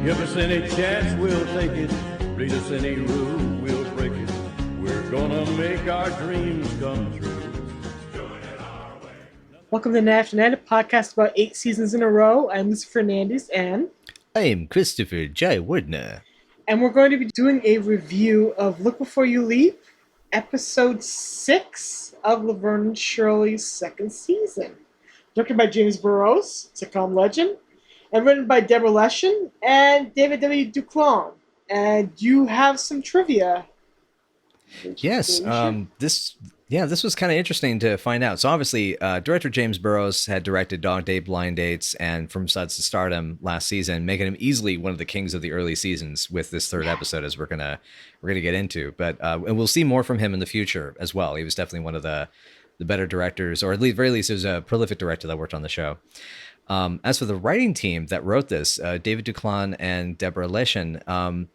Give us any chance, we'll take it. Read us any rule, we'll break it. We're gonna make our dreams come true. Welcome to National United podcast about 8 seasons in a row. I'm Mr. Fernandes, and I am Christopher Jayawardena. And we're going to be doing a review of Look Before You Leap, episode 6 of Laverne and Shirley's second season. Directed by James Burrows, sitcom legend, and written by Deborah Leshin and David W. Duclon. And you have some trivia. Yes, this was kind of interesting to find out. So obviously, director James Burrows had directed Dog Day, Blind Dates, and From Suds to Stardom last season, making him easily one of the kings of the early seasons with this third episode, as we're gonna get into. But and we'll see more from him in the future as well. He was definitely one of the better directors, or at least very least, he was a prolific director that worked on the show. As for the writing team that wrote this, David Duclon and Deborah Leshin,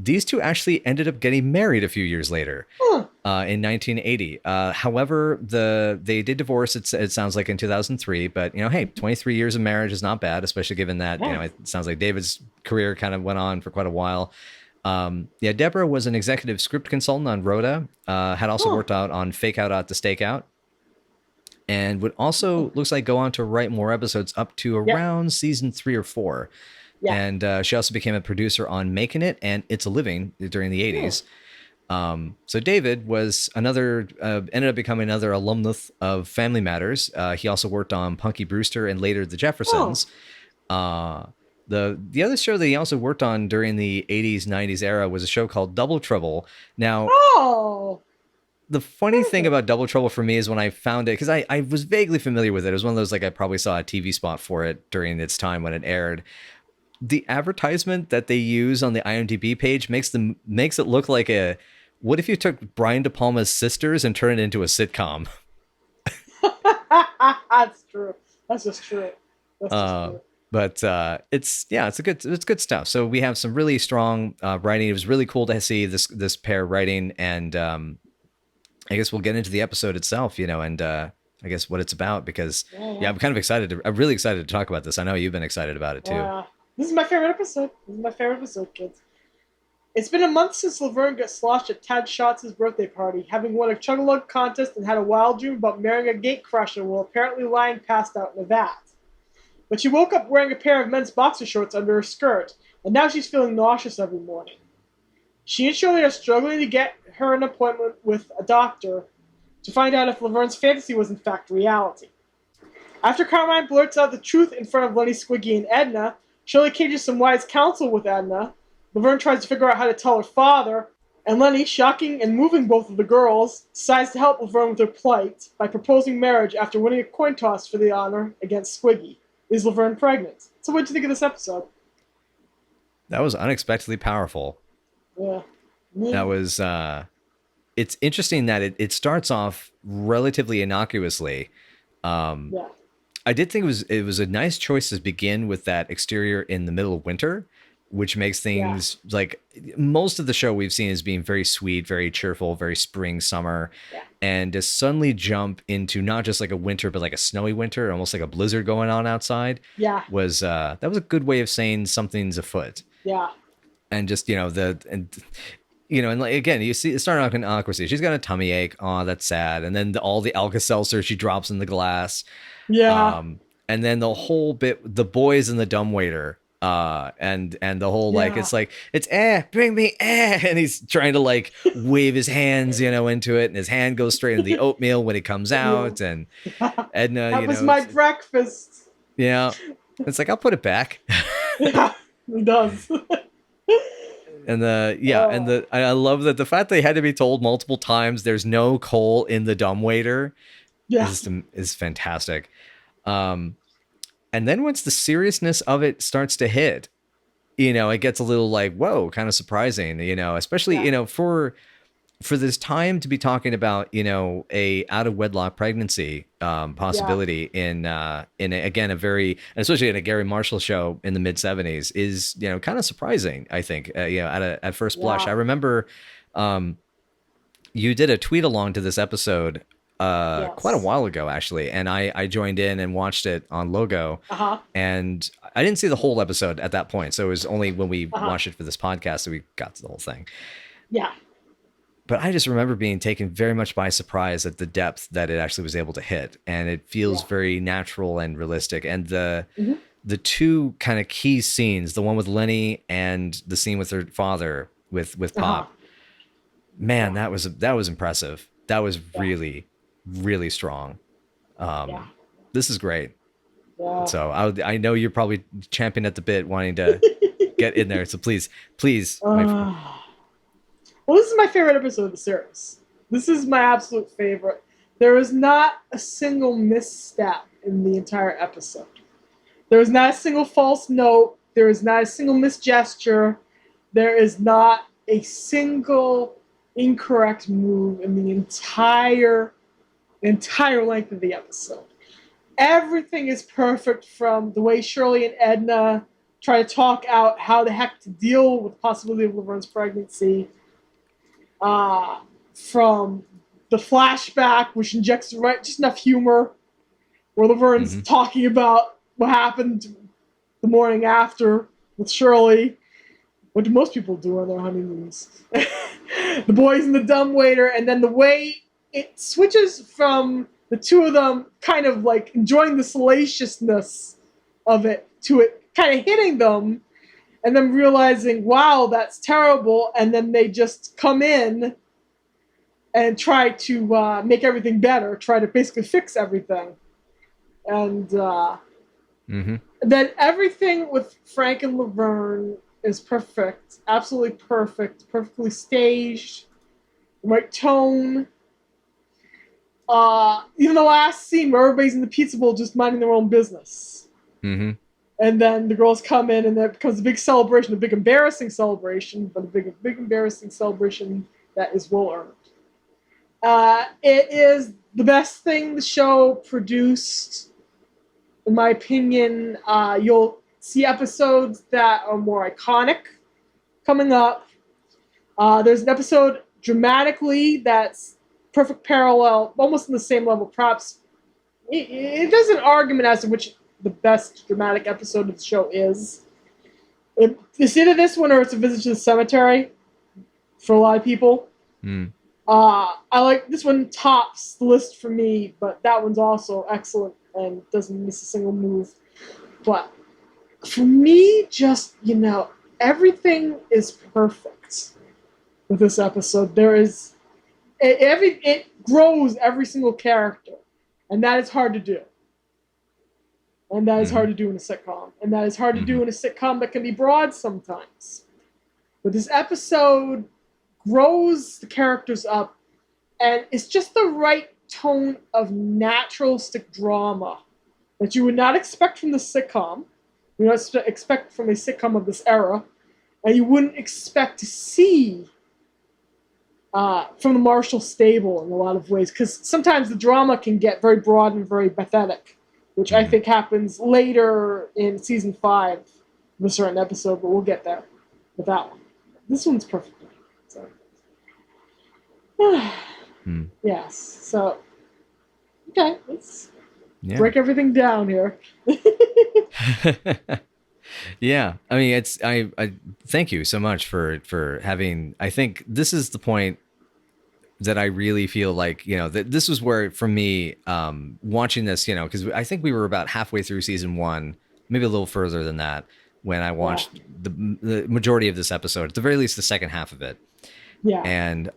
these two actually ended up getting married a few years later in 1980. However, they did divorce, it sounds like, in 2003. But, hey, 23 years of marriage is not bad, especially given that, it sounds like David's career kind of went on for quite a while. Deborah was an executive script consultant on Rhoda, had also worked out on Fake Out at the Stakeout, and would also, looks like, go on to write more episodes up to around season 3 or 4. Yeah. And she also became a producer on Making It and It's a Living during the 80s. So David was ended up becoming another alumnus of Family Matters. He also worked on Punky Brewster and later The Jeffersons. The other show that he also worked on during the 80s, 90s era was a show called Double Trouble. Now, the funny thing about Double Trouble for me is when I found it, because I was vaguely familiar with it. It was one of those, like, I probably saw a TV spot for it during its time when it aired. The advertisement that they use on the IMDb page makes it look like what if you took Brian De Palma's sisters and turned it into a sitcom? That's true. That's just true. But it's good stuff. So we have some really strong writing. It was really cool to see this pair writing, and I guess we'll get into the episode itself, and I guess what it's about, because I'm kind of excited. I'm really excited to talk about this. I know you've been excited about it too. This is my favorite episode. Kids. It's been a month since Laverne got sloshed at Tad Shotz' birthday party, having won a chug-a-lug contest and had a wild dream about marrying a gatecrusher while apparently lying passed out in a vat. But she woke up wearing a pair of men's boxer shorts under her skirt, and now she's feeling nauseous every morning. She and Shirley are struggling to get her an appointment with a doctor to find out if Laverne's fantasy was in fact reality. After Carmine blurts out the truth in front of Lenny, Squiggy, and Edna, Shirley cages some wise counsel with Edna. Laverne tries to figure out how to tell her father, and Lenny, shocking and moving both of the girls, decides to help Laverne with her plight by proposing marriage after winning a coin toss for the honor against Squiggy. Is Laverne pregnant? So what did you think of this episode? That was unexpectedly powerful. Yeah. That was, it's interesting that it starts off relatively innocuously. I did think it was a nice choice to begin with that exterior in the middle of winter, which makes things like most of the show we've seen as being very sweet, very cheerful, very spring, summer, and to suddenly jump into not just like a winter, but like a snowy winter, almost like a blizzard going on outside. Was that was a good way of saying something's afoot. And just and like, again, you see it starting off in awkwardly. She's got a tummy ache. Oh, that's sad. And then all the Alka-Seltzer she drops in the glass. And then the whole bit, the boys and the dumbwaiter, and the whole it's like it's bring me and he's trying to like wave his hands into it, and his hand goes straight into the oatmeal when it comes out, and Edna, that was my breakfast. It's like, I'll put it back. It does. And I love that the fact they had to be told multiple times there's no coal in the dumbwaiter is fantastic. And then once the seriousness of it starts to hit, it gets a little like, whoa, kind of surprising, especially, for this time to be talking about, a out of wedlock pregnancy possibility in again, especially in a Gary Marshall show in the mid 70s is, kind of surprising, I think, at first blush. I remember you did a tweet along to this episode quite a while ago, actually, and I joined in and watched it on Logo. And I didn't see the whole episode at that point, so it was only when we watched it for this podcast that we got to the whole thing. Yeah. But I just remember being taken very much by surprise at the depth that it actually was able to hit, and it feels very natural and realistic. And the two kind of key scenes, the one with Lenny and the scene with her father with Pop, man, that was impressive. That was really, really strong. This is great. Yeah. So I know you're probably champing at the bit, wanting to get in there. So please. Well, this is my favorite episode of the series. This is my absolute favorite. There is not a single misstep in the entire episode. There is not a single false note. There is not a single misgesture. There is not a single incorrect move in the entire length of the episode. Everything is perfect, from the way Shirley and Edna try to talk out how the heck to deal with the possibility of Laverne's pregnancy, from the flashback, which injects just enough humor, where Laverne's talking about what happened the morning after with Shirley. What do most people do on their honeymoons? The boys and the dumbwaiter, and then the way it switches from the two of them kind of like enjoying the salaciousness of it to it kind of hitting them, and then realizing, wow, that's terrible, and then they just come in and try to make everything better, try to basically fix everything. And then everything with Frank and Laverne is perfect, absolutely perfect, perfectly staged, right tone. Even the last scene where everybody's in the pizza bowl just minding their own business. And then the girls come in, and there becomes a big celebration, a big embarrassing celebration, but a big embarrassing celebration that is well earned. It is the best thing the show produced, in my opinion. You'll see episodes that are more iconic coming up. There's an episode dramatically that's perfect parallel, almost on the same level. Perhaps there's an argument as to which the best dramatic episode of the show is. It's either this one or it's A Visit to the Cemetery for a lot of people. I like this one, tops the list for me, but that one's also excellent and doesn't miss a single move. But for me, just, everything is perfect with this episode. There is it grows every single character, and that is hard to do. And that is hard to do in a sitcom. And that is hard to do in a sitcom that can be broad sometimes. But this episode grows the characters up, and it's just the right tone of naturalistic drama that you would not expect from the sitcom. You don't expect from a sitcom of this era, and you wouldn't expect to see from the Marshall stable in a lot of ways, because sometimes the drama can get very broad and very pathetic, which I think happens later in season 5 of a certain episode, but we'll get there with that one. This one's perfect. So. Yes. So, okay, let's break everything down here. Yeah, I mean, I thank you so much for having. I think this is the point that I really feel like, that this was where, for me, watching this, because I think we were about halfway through season 1, maybe a little further than that, when I watched the majority of this episode, at the very least the second half of it. Yeah. And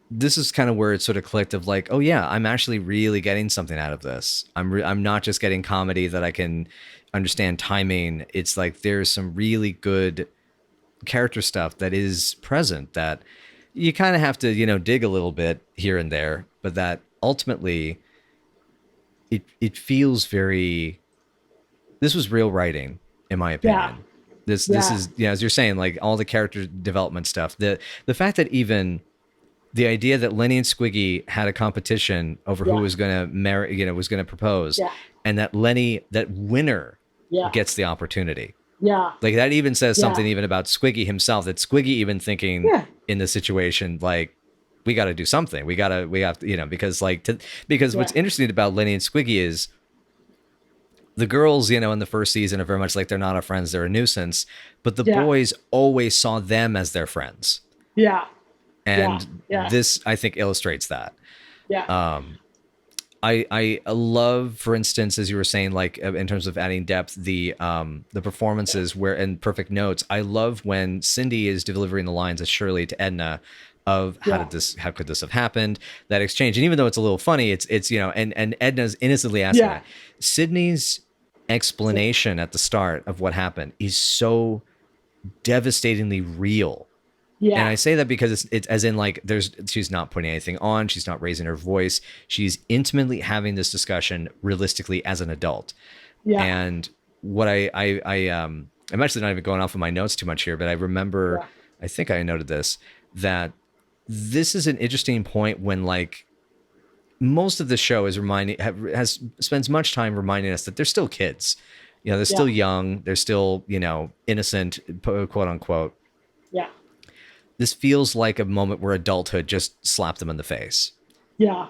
this is kind of where it sort of clicked of like, oh yeah, I'm actually really getting something out of this. I'm not just getting comedy that I can understand timing. It's like there's some really good character stuff that is present that you kind of have to, dig a little bit here and there, but that ultimately it feels very, this was real writing, in my opinion. Yeah. This is, as you're saying, like all the character development stuff, the fact that even the idea that Lenny and Squiggy had a competition over who was going to marry, was going to propose, and that that winner gets the opportunity. Yeah. Like that even says something even about Squiggy himself, that Squiggy even thinking in the situation, like, we got to do something. We have to, you know, because what's interesting about Lenny and Squiggy is the girls, you know, in the first season are very much like they're not our friends, they're a nuisance, but the boys always saw them as their friends. Yeah. And this, I think, illustrates that. Yeah. I love, for instance, as you were saying, like in terms of adding depth, the performances where in Perfect Notes, I love when Cindy is delivering the lines as Shirley to Edna of how could this have happened, that exchange. And even though it's a little funny, it's you know, and Edna's innocently asking that. Sydney's explanation at the start of what happened is so devastatingly real. Yeah. And I say that because it's as in like she's not putting anything on, she's not raising her voice, she's intimately having this discussion realistically as an adult. Yeah. And what I'm actually not even going off of my notes too much here, but I remember I think I noted that this is an interesting point when like most of the show is spends much time reminding us that they're still kids. You know, they're still young, they're still, you know, innocent, quote unquote. Yeah. This feels like a moment where adulthood just slapped them in the face. Yeah.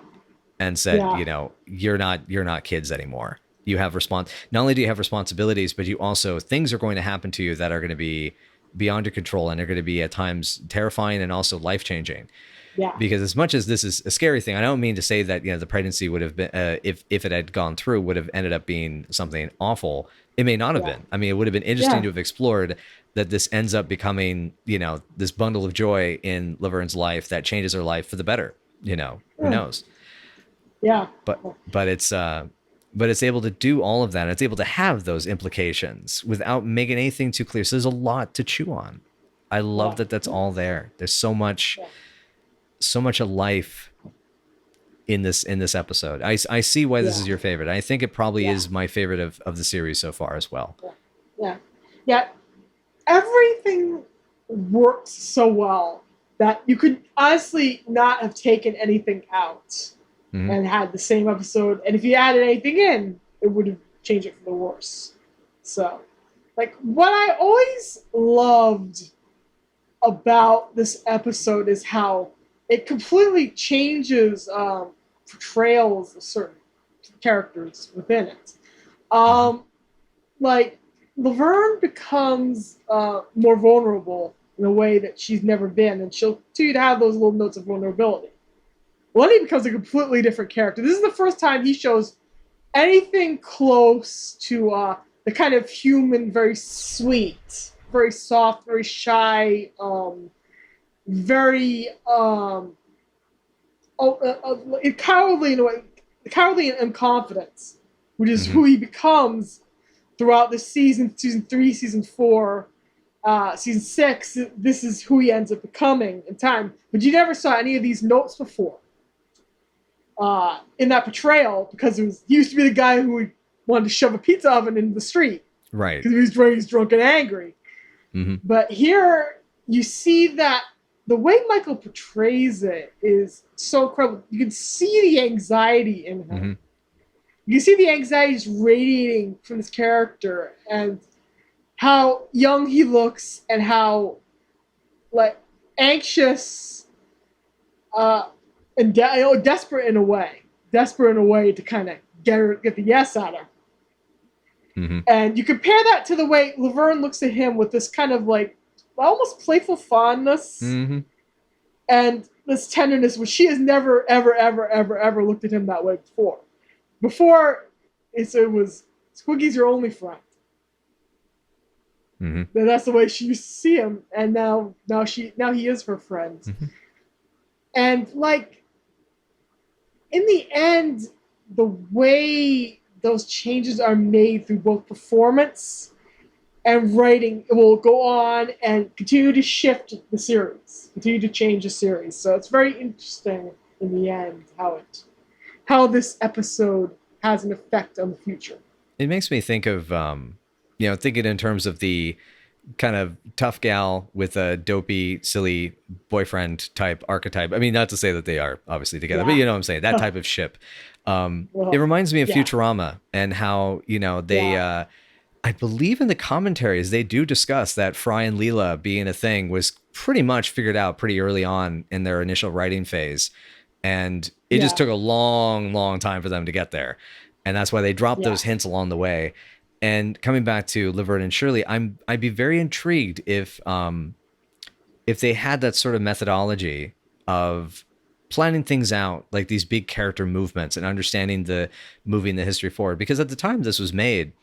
And said, you know, you're not kids anymore. You have not only do you have responsibilities, but you also, things are going to happen to you that are going to be beyond your control and are going to be at times terrifying and also life-changing. Yeah. Because as much as this is a scary thing, I don't mean to say that, you know, the pregnancy would have been, if it had gone through, would have ended up being something awful. It may not have been. I mean, it would have been interesting to have explored that this ends up becoming, you know, this bundle of joy in Laverne's life that changes her life for the better. You know, who knows? Yeah. But it's able to do all of that. And it's able to have those implications without making anything too clear. So there's a lot to chew on. I love that that's all there. There's so much of life in this episode. I see why this is your favorite. I think it probably is my favorite of the series so far as well. Yeah. Everything works so well that you could honestly not have taken anything out and had the same episode. And if you added anything in, it would have changed it for the worse. So, like, what I always loved about this episode is how it completely changes portrayals of certain characters within it. Like, Laverne becomes more vulnerable in a way that she's never been, and she'll continue to have those little notes of vulnerability. Lenny becomes a completely different character. This is the first time he shows anything close to the kind of human, very sweet, very soft, very shy, very cowardly in a way, cowardly and confidence, which is who he becomes throughout the season 3, season 4, season 6. This is who he ends up becoming in time. But you never saw any of these notes before in that portrayal, because he used to be the guy who wanted to shove a pizza oven into the street. Right. Because he was drunk and angry. But here you see that the way Michael portrays it is so incredible. You can see the anxiety in him. You can see the anxiety just radiating from this character, and how young he looks, and how like anxious and desperate in a way to kind of get the yes out of him. And you compare that to the way Laverne looks at him with this kind of like almost playful fondness and this tenderness, which she has never, ever, ever, ever, ever looked at him that way before. Before, it was Squiggy's your only friend. That's the way she used to see him, and now he is her friend. And like in the end, the way those changes are made through both performance and writing, it will go on and continue to shift the series, continue to change the series. So it's very interesting in the end how this episode has an effect on the future. It makes me think of, thinking in terms of the kind of tough gal with a dopey, silly boyfriend type archetype. I mean, not to say that they are obviously together, but you know what I'm saying, that type of ship. It reminds me of Futurama and how, they, I believe in the commentaries, they do discuss that Fry and Leela being a thing was pretty much figured out pretty early on in their initial writing phase. And it just took a long, long time for them to get there. And that's why they dropped those hints along the way. And coming back to Laverne and Shirley, I'd be very intrigued if they had that sort of methodology of planning things out, like these big character movements and understanding moving the history forward. Because at the time this was made,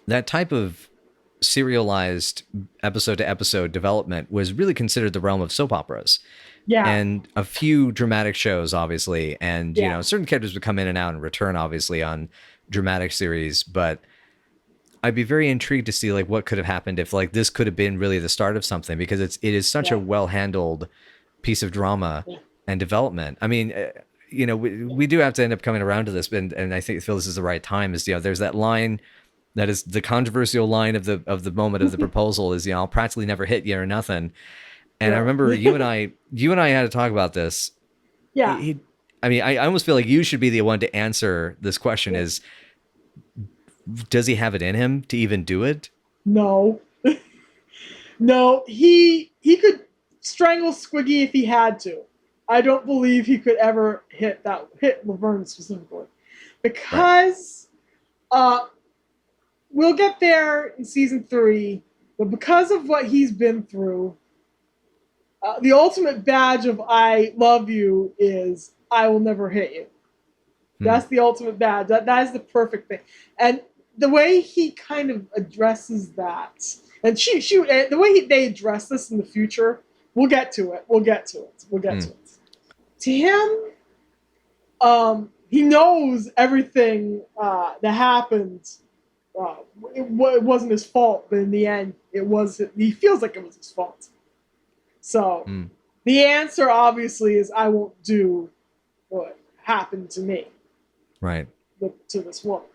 that type of serialized episode to episode development was really considered the realm of soap operas. Yeah. And a few dramatic shows, obviously. And, you know, certain characters would come in and out and return, obviously, on dramatic series. But I'd be very intrigued to see, like, what could have happened if, like, this could have been really the start of something, because it is such a well-handled piece of drama and development. I mean, you know, we do have to end up coming around to this, and I feel this is the right time, is, you know, there's that line that is the controversial line of the moment of the proposal is, you know, I'll practically never hit you or nothing. And I remember you and I had to talk about this. Yeah. I almost feel like you should be the one to answer this question is, does he have it in him to even do it? No. No, he could strangle Squiggy if he had to. I don't believe he could ever hit Laverne specifically. Because we'll get there in season 3, but because of what he's been through, the ultimate badge of I love you is I will never hit you. That's the ultimate badge. That is the perfect thing. And the way he kind of addresses that, and the way they address this in the future, we'll get to it. To him, he knows everything that happened. It wasn't his fault, but in the end, he feels like it was his fault. So the answer obviously is I won't do what happened to me. Right. To this woman.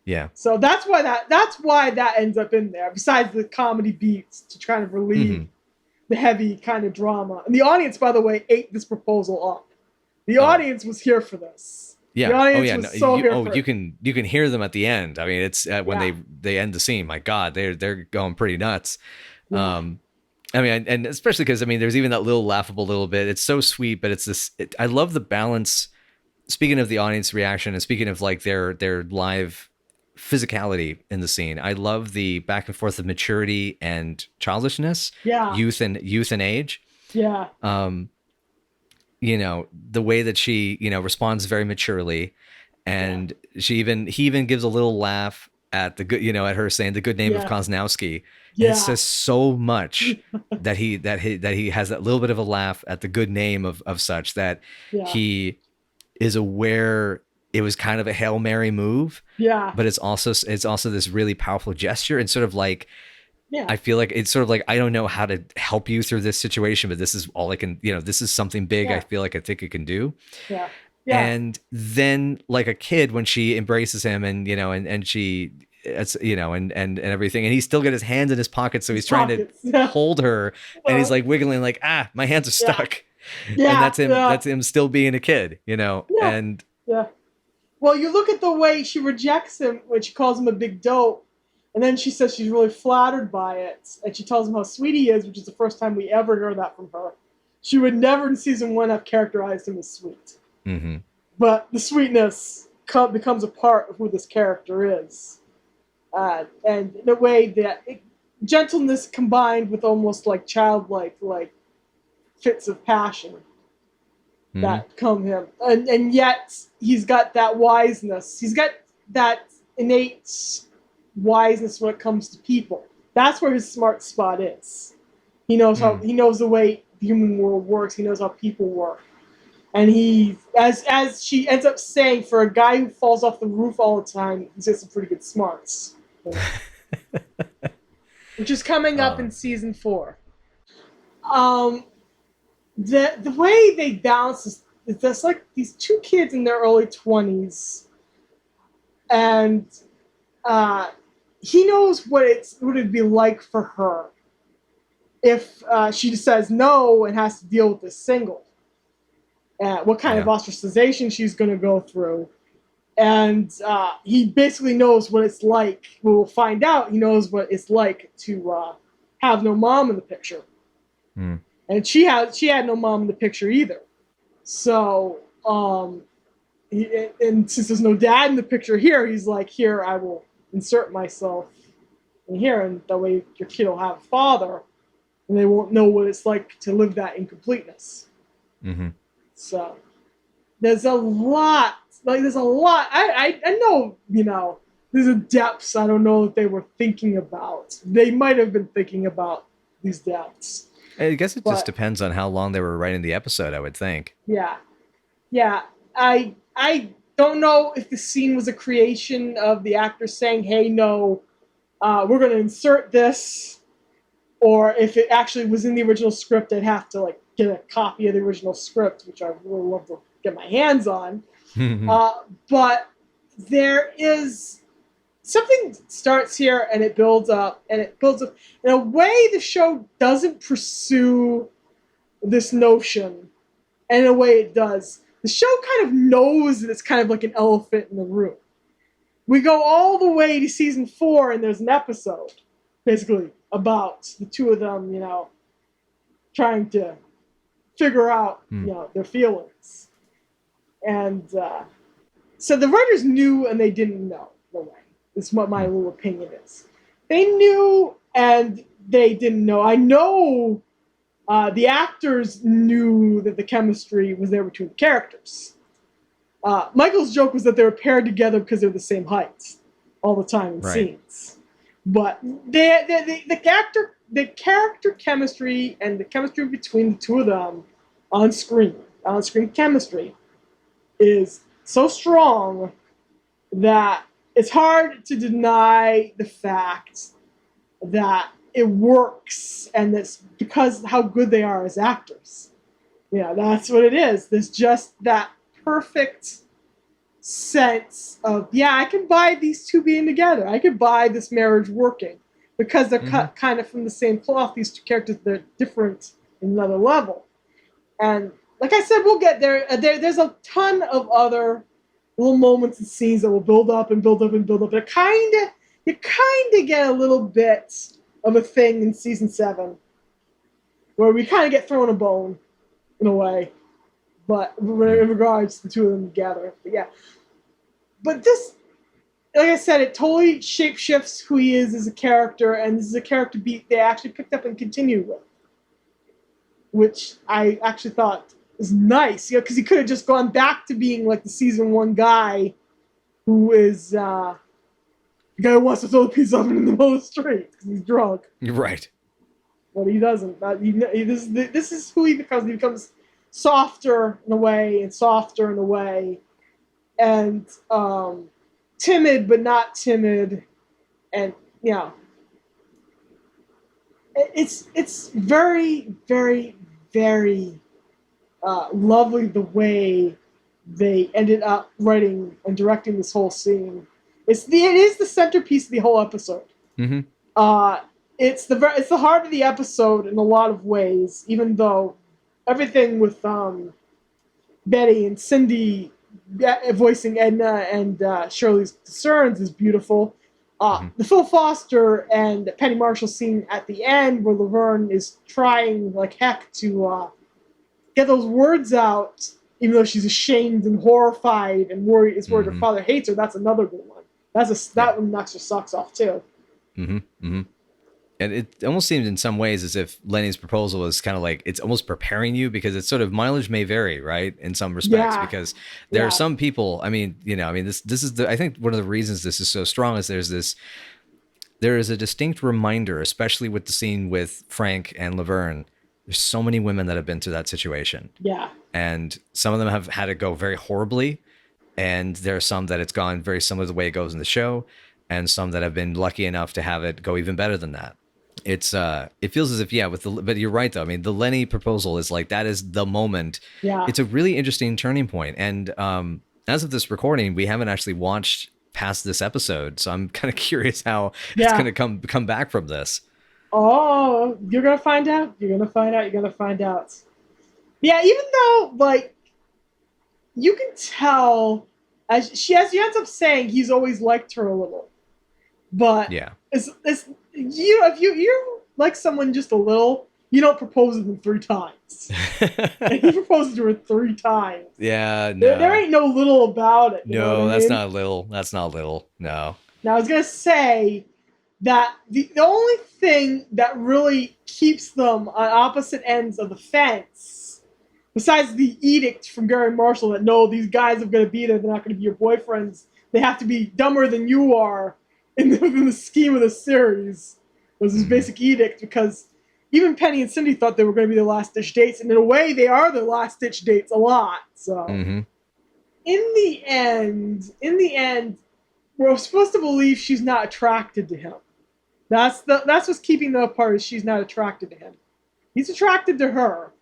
Yeah. So that's why that ends up in there, besides the comedy beats to try to relieve the heavy kind of drama. And the audience, by the way, ate this proposal up. The audience was here for this. Yeah. The audience was so here for it. You can hear them at the end. I mean, it's when they end the scene. My God, they're going pretty nuts. Yeah. I mean, and especially because, I mean, there's even that little laughable little bit. It's so sweet, but it's this. I love the balance. Speaking of the audience reaction, and speaking of like their live physicality in the scene, I love the back and forth of maturity and childishness. Yeah. Youth and age. Yeah. You know, the way that she, you know, responds very maturely, and he even gives a little laugh at the good, you know, at her saying the good name of Kosnowski. Yeah. It says so much that he has that little bit of a laugh at the good name of such that he is aware it was kind of a Hail Mary move. Yeah. But it's also this really powerful gesture, and sort of like, I feel like it's sort of like, I don't know how to help you through this situation, but this is all I can, you know, this is something big. I feel like I think it can do. Yeah. Yeah. And then, like a kid, when she embraces him, and, you know, and she, it's, you know, and everything, and he's still got his hands in his pockets, so he's trying to hold her, and he's like wiggling, like, my hands are stuck. Yeah. And that's him still being a kid, you know. And well, you look at the way she rejects him when she calls him a big dope, and then she says she's really flattered by it, and she tells him how sweet he is, which is the first time we ever hear that from her. She would never in season 1 have characterized him as sweet. Mm-hmm. But the sweetness becomes a part of who this character is. And in a way that gentleness combined with almost like childlike, like fits of passion that come him. And yet he's got that wiseness. He's got that innate wiseness when it comes to people. That's where his smart spot is. He knows he knows the way the human world works. He knows how people work. And he, as she ends up saying, for a guy who falls off the roof all the time, he's got some pretty good smarts. Which is coming up in season 4. The way they balance is there's like these two kids in their early 20s, and he knows what it'd be like for her if she just says no and has to deal with this single. What kind of ostracization she's going to go through. And he basically knows what it's like. We'll find out he knows what it's like to have no mom in the picture. And she had no mom in the picture either. So, and since there's no dad in the picture here, he's like, here, I will insert myself in here, and that way your kid will have a father, and they won't know what it's like to live that incompleteness. Mm-hmm. So, there's a lot. I know, there's a depths I don't know that they were thinking about. They might have been thinking about these depths. I guess it just depends on how long they were writing the episode, I would think. Yeah. I don't know if the scene was a creation of the actor saying, hey, no, we're going to insert this, or if it actually was in the original script. I'd have to get a copy of the original script, which I really love to get my hands on. But there is something starts here, and it builds up, and it builds up. In a way, the show doesn't pursue this notion, and in a way it does. The show kind of knows that it's kind of like an elephant in the room. We go all the way to season 4, and there's an episode, basically, about the two of them, trying to figure out, their feelings. And so the writers knew and they didn't know, in a way. This is what my little opinion is. They knew and they didn't know. I know the actors knew that the chemistry was there between the characters. Michael's joke was that they were paired together because they're the same height all the time in scenes. But the character chemistry and the chemistry between the two of them on-screen chemistry is so strong that it's hard to deny the fact that it works, and that's because how good they are as actors. That's what it is. There's just that perfect sense of, I can buy these two being together. I could buy this marriage working because they're cut kind of from the same cloth. These two characters, they're different in another level. And like I said, we'll get there. There's a ton of other little moments and scenes that will build up and build up and build up. You kind of get a little bit of a thing in season 7 where we kind of get thrown a bone in a way, but in regards to the two of them together. But this, like I said, it totally shapeshifts who he is as a character, and this is a character beat they actually picked up and continued with, which I actually thought was nice, because he could have just gone back to being like the season 1 guy who is the guy who wants to throw the pizza oven in the middle of the street because he's drunk. You're right. But he doesn't. This is who he becomes. He becomes softer in a way, and timid but not timid, and it's very, very, very lovely the way they ended up writing and directing this whole scene. It is the centerpiece of the whole episode. Mm-hmm. It's the heart of the episode in a lot of ways, even though everything with Betty and Cindy voicing Edna and Shirley's concerns is beautiful. The Phil Foster and Penny Marshall scene at the end where Laverne is trying like heck to get those words out, even though she's ashamed and horrified and worried her father hates her. That's another good one. That one knocks her socks off too. Mm-hmm. Mm-hmm. And it almost seems in some ways as if Lenny's proposal is kind of like, it's almost preparing you, because it's sort of, mileage may vary, right? In some respects, because there are some people, this is I think one of the reasons this is so strong is there is a distinct reminder, especially with the scene with Frank and Laverne. There's so many women that have been through that situation. Yeah. And some of them have had it go very horribly. And there are some that it's gone very similar to the way it goes in the show. And some that have been lucky enough to have it go even better than that. It feels as if, but you're right though. I mean, the Lenny proposal is like, that is the moment. Yeah. It's a really interesting turning point. And as of this recording, we haven't actually watched past this episode. So I'm kind of curious how it's going to come back from this. Oh, you're going to find out. Yeah, even though, like, you can tell, as she ends up saying, he's always liked her a little. But if you like someone just a little, you don't propose to them 3 times. And he proposed to her 3 times. Yeah, no. There ain't no little about it. No, that's not little. That's not little. No. Now, I was going to say that the only thing that really keeps them on opposite ends of the fence, besides the edict from Gary Marshall that, no, these guys are going to be there, they're not going to be your boyfriends, they have to be dumber than you are in the scheme of the series, was his basic edict, because even Penny and Cindy thought they were going to be the last-ditch dates, and in a way, they are the last-ditch dates a lot. So, in the end, we're supposed to believe she's not attracted to him. That's what's keeping them apart, is she's not attracted to him. He's attracted to her,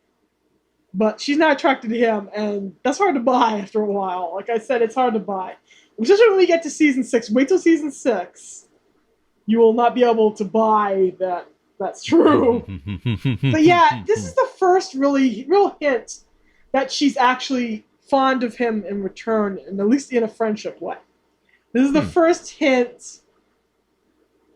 but she's not attracted to him, and that's hard to buy after a while. Like I said, it's hard to buy. Especially when we get to season 6. Wait till season 6. You will not be able to buy that. That's true. But yeah, this is the first real hint that she's actually fond of him in return, and at least in a friendship way. This is the first hint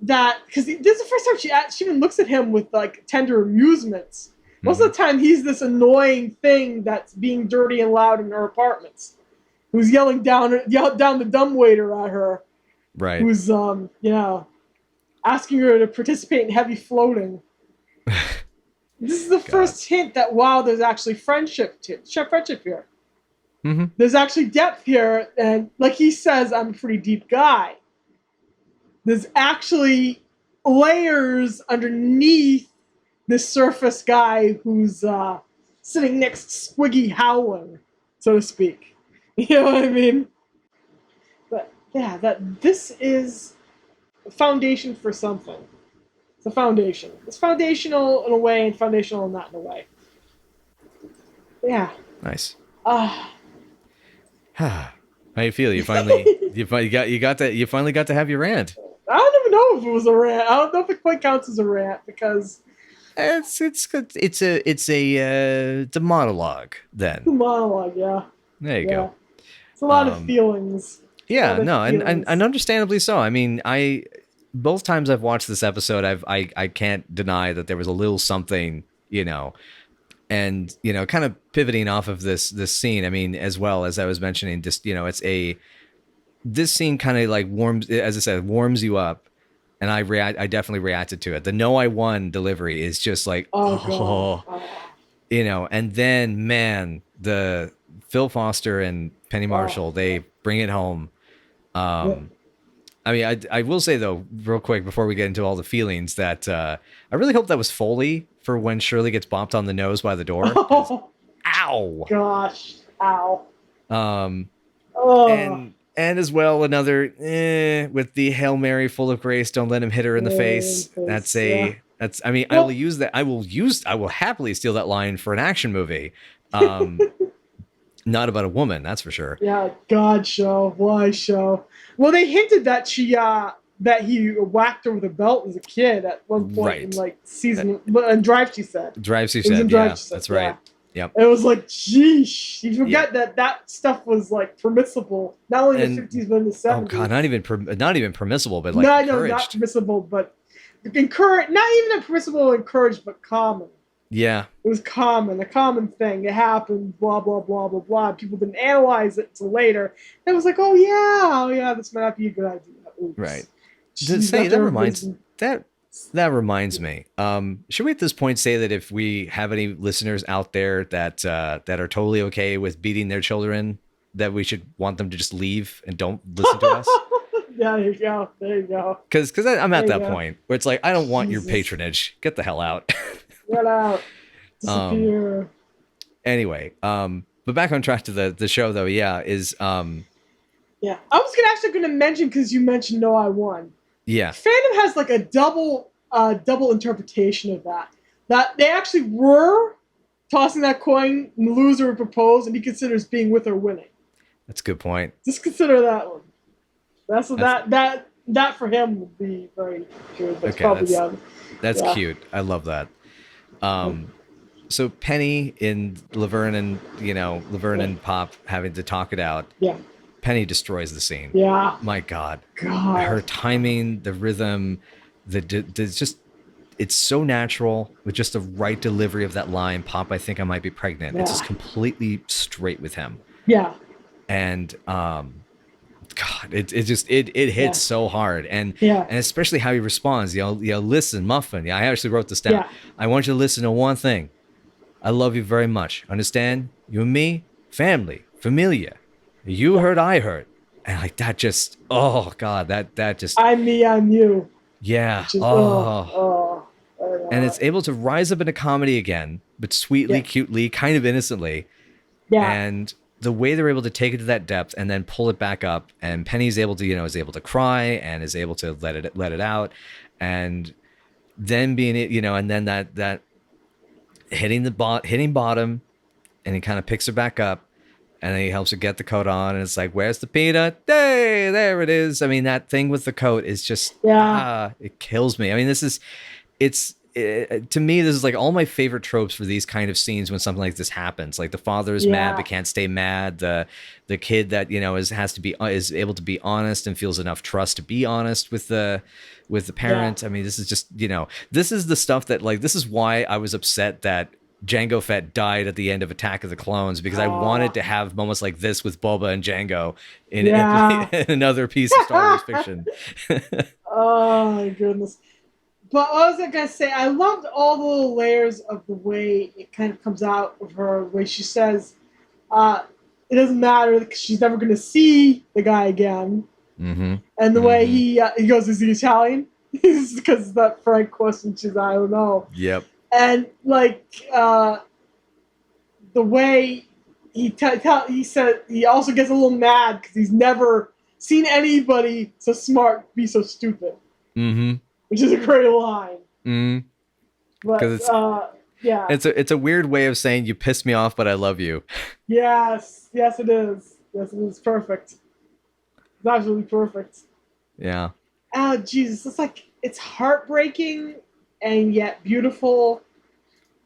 that, because this is the first time she even looks at him with like tender amusement. Most of the time, he's this annoying thing that's being dirty and loud in her apartments, who's yelling down the dumbwaiter at her, right? Who's asking her to participate in heavy floating. This is the first hint that, wow, there's actually friendship here. There's actually depth here, and like he says, I'm a pretty deep guy. There's actually layers underneath this surface guy who's sitting next to Squiggy Howler, so to speak. You know what I mean? But yeah, this is a foundation for something. It's a foundation. It's foundational in a way and foundational not in a way. Yeah. Nice. How you feel? You finally you finally got to have your rant. I don't even know if it was a rant. I don't know if it quite counts as a rant because it's a monologue then. It's a monologue, yeah. There you go. It's a lot of feelings. Yeah, no, and understandably so. I mean, both times I've watched this episode, I can't deny that there was a little something, and kind of pivoting off of this scene. I mean, as well as I was mentioning, just this scene kind of like warms you up, and I definitely reacted to it. The "No, I won" delivery is just like and then man, the Phil Foster and Penny Marshall, they bring it home. I mean, I will say though, real quick before we get into all the feelings, that I really hope that was Foley for when Shirley gets bopped on the nose by the door. Ow! Gosh, ow. And as well, another with the Hail Mary full of grace, don't let him hit her in the face. That's I mean, I will happily steal that line for an action movie. Not about a woman, that's for sure. Yeah, God show. Why show? Well, they hinted that that he whacked her with a belt as a kid at one point in like season Drive. She said. Drive. She said. Yeah, that's right. Yep. It was like, sheesh. You forget that stuff was like permissible, not only in the 50s but in the 70s. Oh God, not even permissible, but like encouraged. No, not permissible, but encouraged. Not even permissible, encouraged, but common. Yeah. It was common, a common thing. It happened, blah, blah, blah, blah, blah. People didn't analyze it until later. It was like, oh yeah, this might not be a good idea. Oops. Right. That reminds me. Should we at this point say that if we have any listeners out there that are totally okay with beating their children, that we should want them to just leave and don't listen to us? Yeah, there you go. Because I'm at that point where it's like, I don't want your patronage. Get the hell out. Get out. Disappear. Anyway, but back on track to the show though, is yeah. I was actually gonna mention, because you mentioned No, I Won. Yeah. Fandom has like a double interpretation of that. That they actually were tossing that coin and the loser would propose, and he considers being with or winning. That's a good point. Just consider that one. That for him would be very good. That's cute. I love that. So Penny and Laverne and Pop having to talk it out. Yeah. Penny destroys the scene. Yeah. My God. Her timing, the rhythm, it's so natural with just the right delivery of that line. Pop, I think I might be pregnant. It's just completely straight with him. Yeah. And God, it hits so hard, and especially how he responds. Listen, Muffin. Yeah, I actually wrote this down. Yeah. I want you to listen to one thing. I love you very much. Understand? You and me, family, familia. You heard, I heard, and like that. Just God, that just. I'm me, I'm you. Yeah. Just, and it's able to rise up into comedy again, but sweetly, cutely, kind of innocently. Yeah. And the way they're able to take it to that depth and then pull it back up, and Penny's able to, is able to cry and is able to let it out, and then being and then that hitting bottom, and he kind of picks her back up, and then he helps her get the coat on, and it's like, where's the peanut? Hey, there it is. I mean, that thing with the coat is just it kills me. I mean, to me, this is like all my favorite tropes for these kind of scenes when something like this happens. Like the father is mad but can't stay mad. The kid that is able to be honest and feels enough trust to be honest with the parent. I mean, this is just this is the stuff that, like, this is why I was upset that Jango Fett died at the end of Attack of the Clones, because I wanted to have moments like this with Boba and Jango in another piece of Star Wars fiction. Oh my goodness. But what was I going to say? I loved all the little layers of the way it kind of comes out of her, the way she says, it doesn't matter because she's never going to see the guy again. Mm-hmm. And the way he goes, is he Italian? Because that Frank question, she's, I don't know. Yep. And like the way he said, he also gets a little mad because he's never seen anybody so smart be so stupid. Mm-hmm. Which is a great line. Mm. But it's a weird way of saying you piss me off, but I love you. Yes, it is. Yes, it is perfect. It's absolutely perfect. Yeah. Oh Jesus, it's heartbreaking and yet beautiful.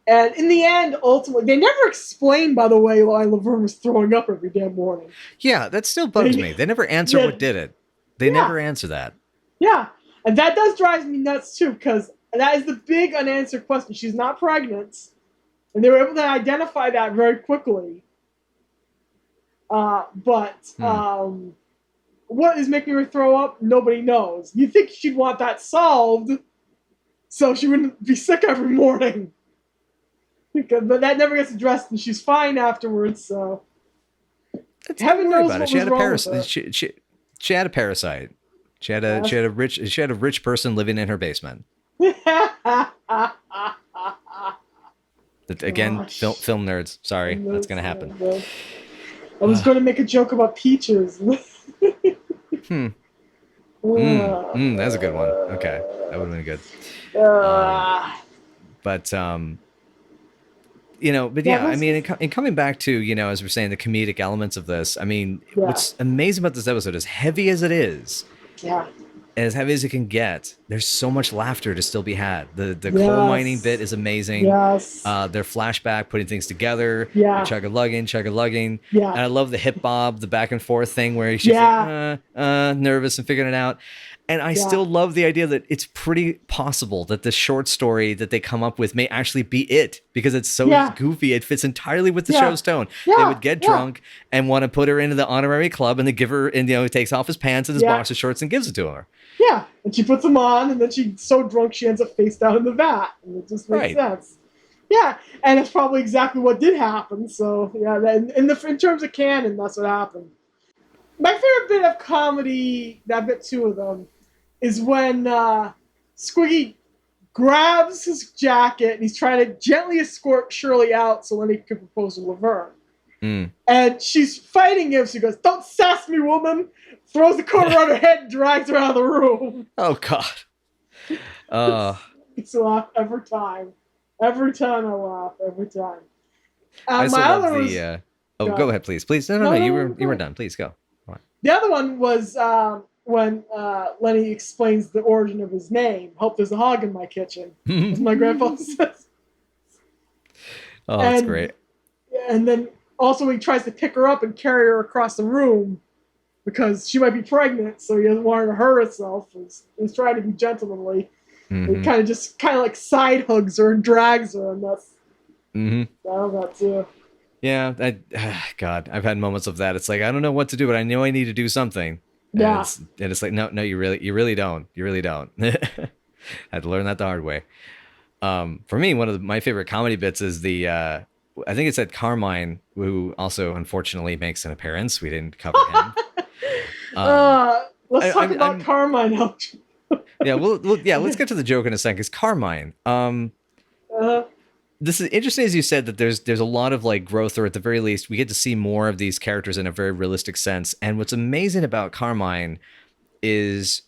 And in the end, ultimately, they never explain, by the way, why Laverne was throwing up every damn morning. Yeah, that still bugs me. They never answer what did it. They never answer that. Yeah. And that does drive me nuts, too, because that is the big unanswered question. She's not pregnant. And they were able to identify that very quickly. But what is making her throw up? Nobody knows. You'd think she'd want that solved so she wouldn't be sick every morning. But that never gets addressed, and she's fine afterwards, so... Heaven knows what was wrong with her. She had a parasite. She had a rich person living in her basement. Again, film nerds. Sorry, that's gonna happen. I was going to make a joke about peaches. That's a good one. Okay, that would have been good. I mean, in coming back to, as we're saying, the comedic elements of this, I mean, what's amazing about this episode, as heavy as it is, as heavy as it can get, there's so much laughter to still be had. The coal mining bit is amazing. Yes. Their flashback, putting things together, chug-a-lugging. Yeah. And I love the hip bob, the back and forth thing where she's nervous and figuring it out. And I still love the idea that it's pretty possible that the short story that they come up with may actually be it, because it's so goofy. It fits entirely with the show's tone. They would get drunk and want to put her into the honorary club, and they give her, and he takes off his pants and his boxer shorts and gives it to her. Yeah, and she puts them on, and then she's so drunk she ends up face down in the vat, and it just makes sense. Yeah, and it's probably exactly what did happen. So in terms of canon, that's what happened. My favorite bit of comedy, that bit two of them, is when Squiggy grabs his jacket and he's trying to gently escort Shirley out so Lenny could propose to Laverne. And she's fighting him, so he goes, "Don't sass me, woman!" Throws the coat around her head and drags her out of the room. Oh, God. It's a laugh every time. Every time I laugh, every time. I still love the... go ahead, please. No, you were done. Please, go. The other one was... when Lenny explains the origin of his name. "Hope there's a hog in my kitchen," as my grandfather says. Oh, that's great. And then also he tries to pick her up and carry her across the room because she might be pregnant, so he doesn't want her to hurt herself. He's trying to be gentlemanly. He kind of like side hugs her and drags her, and that's Mm-hmm. I love that too. Yeah, God, I've had moments of that. It's like I don't know what to do, but I know I need to do something. Yeah. And it's like no, you really don't. You really don't. I had to learn that the hard way. For me, one of my favorite comedy bits is I think it's at Carmine, who also unfortunately makes an appearance. We didn't cover him. Let's talk about Carmine. Yeah, let's get to the joke in a second. Because Carmine, this is interesting, as you said, that there's a lot of like growth, or at the very least, we get to see more of these characters in a very realistic sense. And what's amazing about Carmine is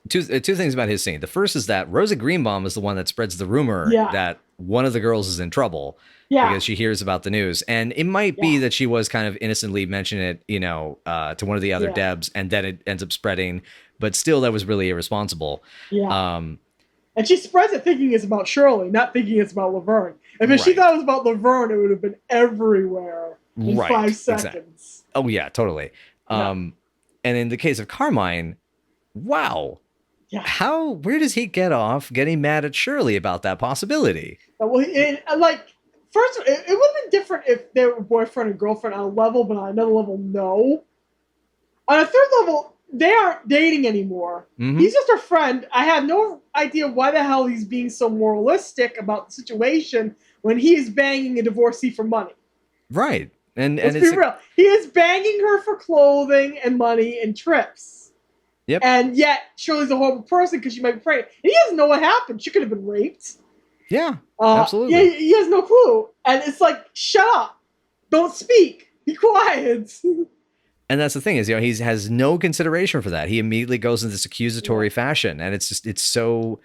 two things about his scene. The first is that Rosa Greenbaum is the one that spreads the rumor that one of the girls is in trouble because she hears about the news. And it might be that she was kind of innocently mentioning it, to one of the other Debs, and then it ends up spreading. But still, that was really irresponsible. Yeah. And she spreads it thinking it's about Shirley, not thinking it's about Laverne. If she thought it was about Laverne, it would have been everywhere in 5 seconds. Exactly. Oh, yeah, totally. And in the case of Carmine, wow. Yeah. Where does he get off getting mad at Shirley about that possibility? Well, first, it would have been different if they were boyfriend and girlfriend on a level, but on another level, no. On a third level, they aren't dating anymore. Mm-hmm. He's just her friend. I have no idea why the hell he's being so moralistic about the situation when he is banging a divorcee for money. Right. And let's be real. He is banging her for clothing and money and trips. Yep. And yet, Shirley's a horrible person because she might be pregnant. And he doesn't know what happened. She could have been raped. Yeah, absolutely. Yeah, he has no clue. And it's like, shut up. Don't speak. Be quiet. And that's the thing is, he has no consideration for that. He immediately goes into this accusatory fashion, and it's so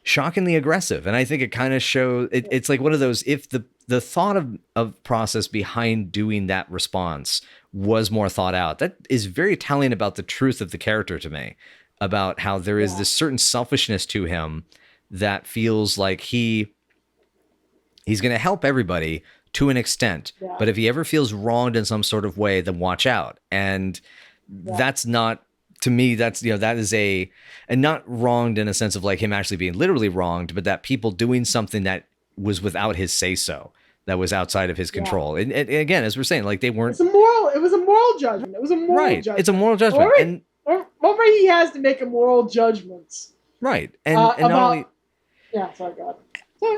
shockingly aggressive. And I think it kind of shows, it's like one of those, if the thought of process behind doing that response was more thought out, that is very telling about the truth of the character to me, about how there is this certain selfishness to him that feels like he's going to help everybody to an extent, but if he ever feels wronged in some sort of way, then watch out. And that's not, to me, that's, that is and not wronged in a sense of like him actually being literally wronged, but that people doing something that was without his say so, that was outside of his control. And again, as we're saying, like they weren't. It was a moral judgment. It was a moral judgment. It's a moral judgment. What right he has to make a moral judgment. Right. And not only. Yeah, sorry, God.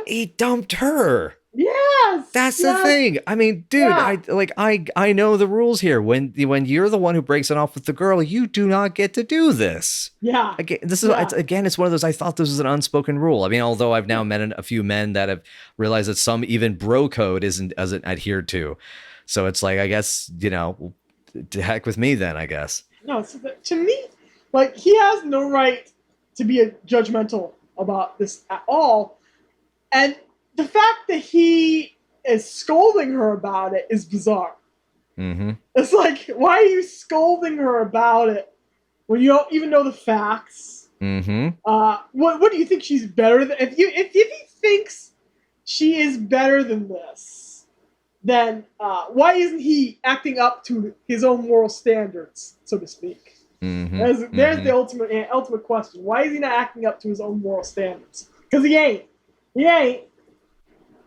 He dumped her. Yes, that's the thing. I mean, dude, I know the rules here. When you're the one who breaks it off with the girl, you do not get to do this. Yeah. Again, it's one of those. I thought this was an unspoken rule. I mean, although I've now met a few men that have realized that some even bro code isn't adhered to. So it's like, I guess, to heck with me then, I guess. No, to me, like he has no right to be judgmental about this at all, and the fact that he is scolding her about it is bizarre. Mm-hmm. It's like, why are you scolding her about it when you don't even know the facts? Mm-hmm. What do you think she's better than? If he thinks she is better than this, then why isn't he acting up to his own moral standards, so to speak? Mm-hmm. There's the ultimate question. Why is he not acting up to his own moral standards? Because he ain't. He ain't.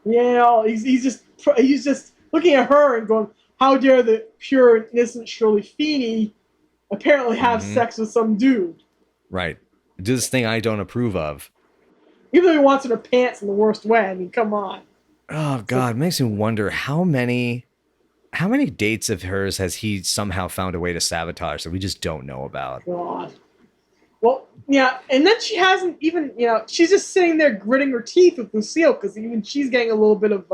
He's just looking at her and going, how dare the pure and innocent Shirley Feeney apparently have sex with some dude. Right. Do this thing I don't approve of. Even though he wants in her pants in the worst way. I mean, come on. Oh, God. It makes me wonder how many dates of hers has he somehow found a way to sabotage that we just don't know about? God. Well, yeah, and then she hasn't even, she's just sitting there gritting her teeth with Lucille because even she's getting a little bit of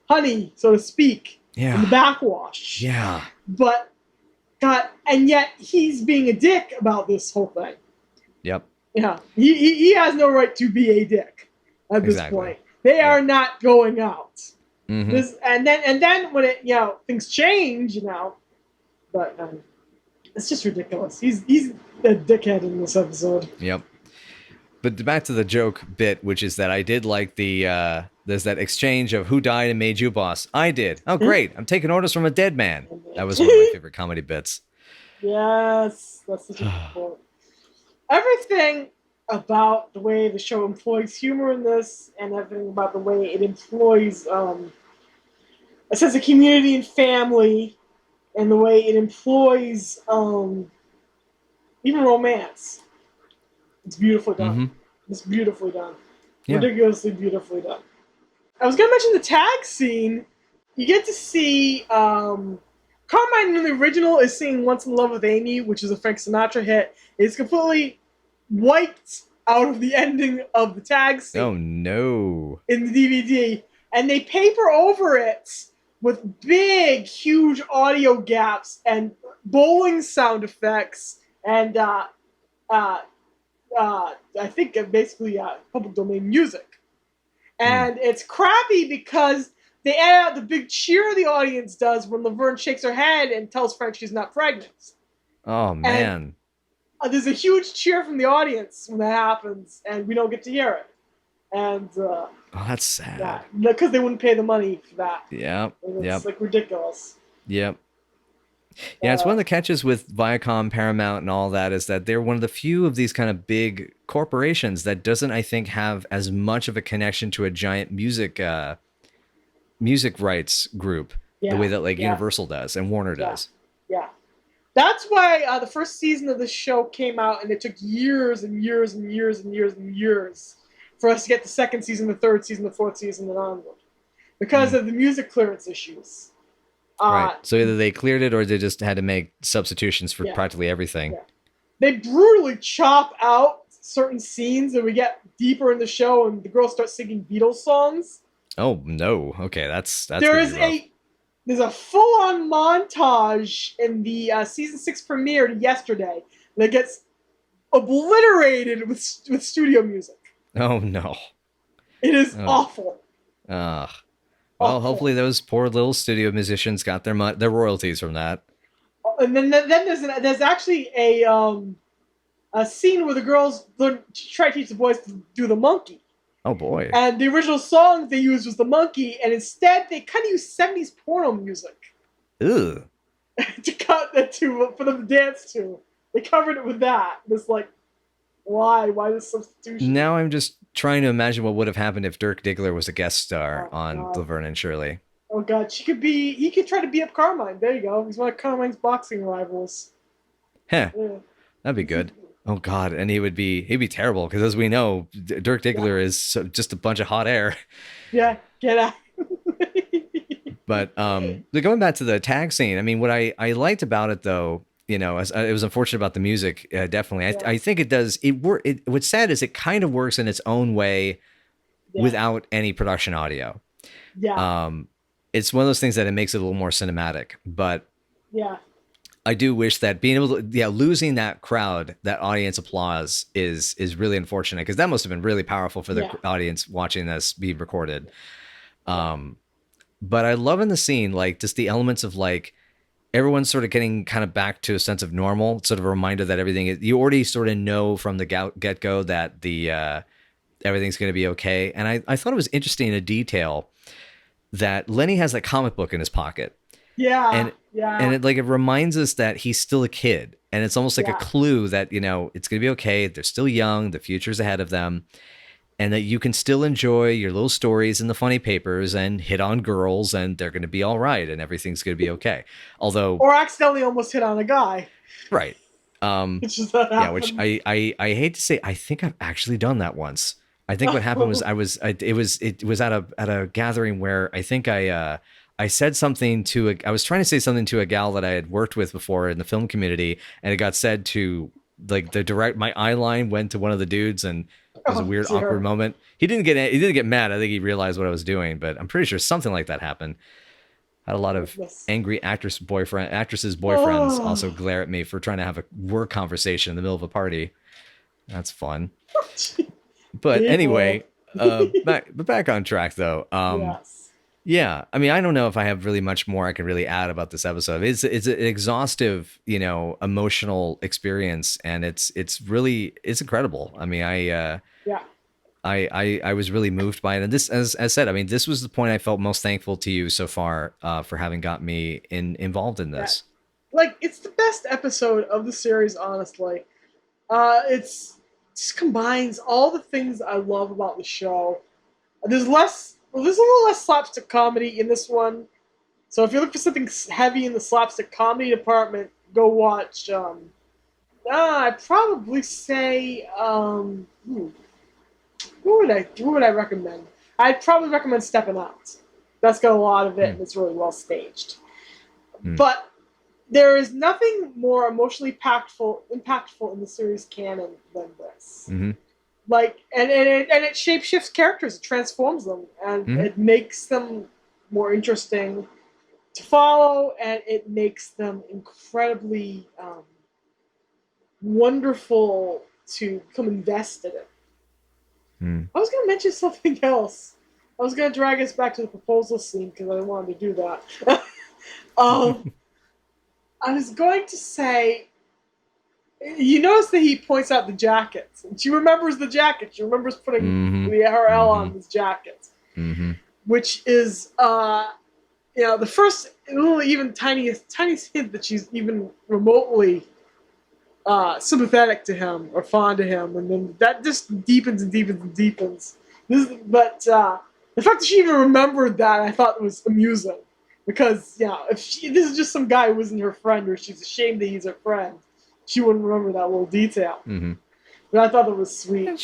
honey, so to speak, in the backwash. Yeah. But, God, and yet he's being a dick about this whole thing. Yep. Yeah, he has no right to be a dick at this point. They are not going out. Mm-hmm. And then when things change, but it's just ridiculous. He's a dickhead in this episode. Yep. But back to the joke bit, which is that I did like there's that exchange of who died and made you boss. I did. Oh, great. I'm taking orders from a dead man. That was one of my favorite comedy bits. Yes. That's such a good point. Everything about the way the show employs humor in this, and everything about the way it employs a sense of community and family, and the way it employs even romance. It's beautifully done. Mm-hmm. It's beautifully done. Yeah. Ridiculously beautifully done. I was going to mention the tag scene. You get to see Carmine in the original is singing Once in Love with Amy, which is a Frank Sinatra hit. It's completely wiped out of the ending of the tag scene. Oh, no. In the DVD. And they paper over it with big, huge audio gaps and bowling sound effects and I think basically public domain music. And it's crappy because they add out the big cheer the audience does when Laverne shakes her head and tells Frank she's not pregnant. Oh, man. And there's a huge cheer from the audience when that happens, and we don't get to hear it. And oh, that's sad. Yeah, because they wouldn't pay the money for that. Yep. It's like ridiculous. Yep. Yeah, it's one of the catches with Viacom, Paramount, and all that is that they're one of the few of these kind of big corporations that doesn't, I think, have as much of a connection to a giant music rights group the way that Universal does and Warner does. Yeah. That's why the first season of the show came out, and it took years and years and years and years and years for us to get the second season, the third season, the fourth season, and onward. Because of the music clearance issues. Right. So either they cleared it or they just had to make substitutions for practically everything. Yeah. They brutally chop out certain scenes, and we get deeper in the show, and the girls start singing Beatles songs. Oh no! Okay, that's there's a full-on montage in the season 6 premiere yesterday that gets obliterated with studio music. Oh no! It is awful. Well, hopefully those poor little studio musicians got their royalties from that. And then there's actually a scene where the girls try to teach the boys to do the monkey. Oh boy! And the original song they used was the monkey, and instead they kind of used 70s porno music. Ew. to cut that for them to dance to. They covered it with that. It's like, why? Why this substitution? Now I'm just trying to imagine what would have happened if Dirk Diggler was a guest star on Laverne and Shirley. Oh god, he could try to beat up Carmine. There you go. He's one of Carmine's boxing rivals. Huh. Yeah. That'd be good. Oh god, and he'd be terrible because as we know, Dirk Diggler is just a bunch of hot air. Yeah, get out. But going back to the tag scene, I mean, what I liked about it though, it was unfortunate about the music. Definitely, I think it does. What's sad is it kind of works in its own way without any production audio. Yeah. It's one of those things that it makes it a little more cinematic. But yeah, I do wish that being able to, losing that crowd, that audience applause is really unfortunate because that must have been really powerful for the audience watching this be recorded. But I love in the scene, just the elements of everyone's sort of getting kind of back to a sense of normal, sort of a reminder that you already sort of know from the get-go that everything's going to be okay. And I thought it was interesting in a detail that Lenny has a comic book in his pocket. Yeah. And it reminds us that he's still a kid. And it's almost like a clue that, it's going to be okay. They're still young. The future's ahead of them. And that you can still enjoy your little stories in the funny papers and hit on girls and they're going to be all right and everything's going to be okay. Or accidentally almost hit on a guy. Right. Which I hate to say, I think I've actually done that once. I think what happened was it was at a gathering where I think I said something I was trying to say something to a gal that I had worked with before in the film community, and it got said to my eye line went to one of the dudes, and it was a weird, awkward moment. He didn't get mad. I think he realized what I was doing, but I'm pretty sure something like that happened. I had a lot of angry actresses' boyfriends also glare at me for trying to have a work conversation in the middle of a party. That's fun. But anyway, back on track though. Yeah, I mean, I don't know if I have really much more I can really add about this episode. It's an exhaustive, emotional experience, and it's incredible. I mean, I was really moved by it, and this, as said, I mean, this was the point I felt most thankful to you so far for having got me involved in this. It's the best episode of the series, honestly. just combines all the things I love about the show. There's a little less slapstick comedy in this one. So if you're looking for something heavy in the slapstick comedy department, go watch. I'd probably say, what would I recommend? I'd probably recommend Stepping Out. That's got a lot of it, and it's really well staged. But there is nothing more emotionally impactful in the series canon than this. Like, and it shapeshifts characters, it transforms them, and it makes them more interesting to follow, and it makes them incredibly wonderful to become invested in. I was going to mention something else. I was going to drag us back to the proposal scene because I wanted to do that. I was going to say, you notice that he points out the jackets, and she remembers the jacket. She remembers putting her L on this jacket, which is, the first little, even tiniest hint that she's even remotely sympathetic to him or fond of him, and then that just deepens and deepens and deepens. But the fact that she even remembered that, I thought was amusing, because if this is just some guy who isn't her friend, or she's ashamed that he's her friend, she wouldn't remember that little detail. But I thought it was sweet. And